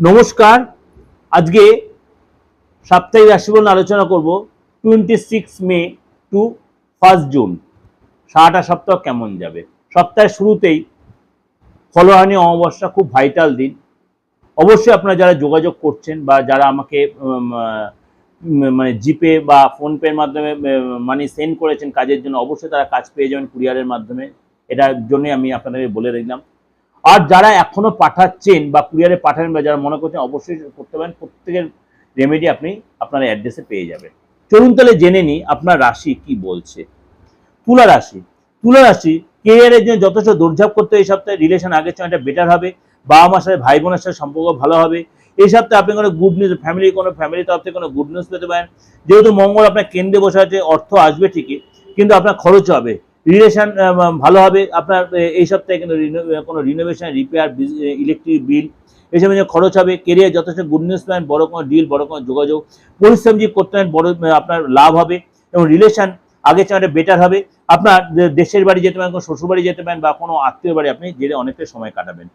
নমস্কার। আজকে সাপ্তাহিক রাশিফল আলোচনা করব 26 মে টু 1 জুন। সারাটা সপ্তাহ কেমন যাবে। সপ্তাহের শুরুতেই ফলোহানি অমাবস্যা খুব ভাইটাল দিন। অবশ্যই আপনারা যারা যোগাযোগ করছেন বা যারা আমাকে মানে জিপে বা ফোনপের মাধ্যমে মানি সেন্ড করেছেন কাজের জন্য, অবশ্যই তারা কাজ পেয়ে যাবেন কুরিয়ারের মাধ্যমে। এটার জন্যই আমি আপনাদের বলে রাখলাম। আর যারা এখনো পাঠাচ্ছেন বা কুরিয়ারে পাঠাবেন বা যারা মনে করছেন, অবশ্যই করতে পারেন। প্রত্যেকের রেমেডি আপনি আপনার অ্যাড্রেসে পেয়ে যাবেন। চলুন তাহলে জেনে নিই আপনার রাশি কি বলছে। তুলা রাশি। তুলা রাশি কেরিয়ারের জন্য যথেষ্ট দৌড়ঝাঁপ করতে এই সপ্তাহে। রিলেশন আগের চেয়ে একটা বেটার হবে। বাবা মার সাথে ভাই বোনের সাথে সম্পর্ক ভালো হবে। এই সপ্তাহে আপনি কোনো গুড নিউজ, ফ্যামিলি তরফ থেকে কোনো গুড নিউজ পেতে পারেন। যেহেতু মঙ্গল আপনার কেন্দ্রে বসে আছে, অর্থ আসবে ঠিকই, কিন্তু আপনার খরচ হবে। রিলেশন ভালো হবে আপনার এই সপ্তাহে, কিন্তু কোনো রিনোভেশন, রিপেয়ার, ইলেকট্রিক বিল এসব নিয়ে খরচ হবে। কেরিয়ার যথেষ্ট গুড নিউজ পাবেন, বড় কোনো ডিল, বড় কোনো যোগাযোগ, পরিশ্রম যে করতে পারেন, বড় আপনার লাভ হবে। এবং রিলেশন আগের চেয়ে একটা বেটার হবে। আপনার দেশের বাড়ি যেতে পারেন, কোনো শ্বশুর বাড়ি যেতে পারেন বা কোনো আত্মীয় বাড়ি আপনি যেতে অনেকটা সময় কাটাবেন।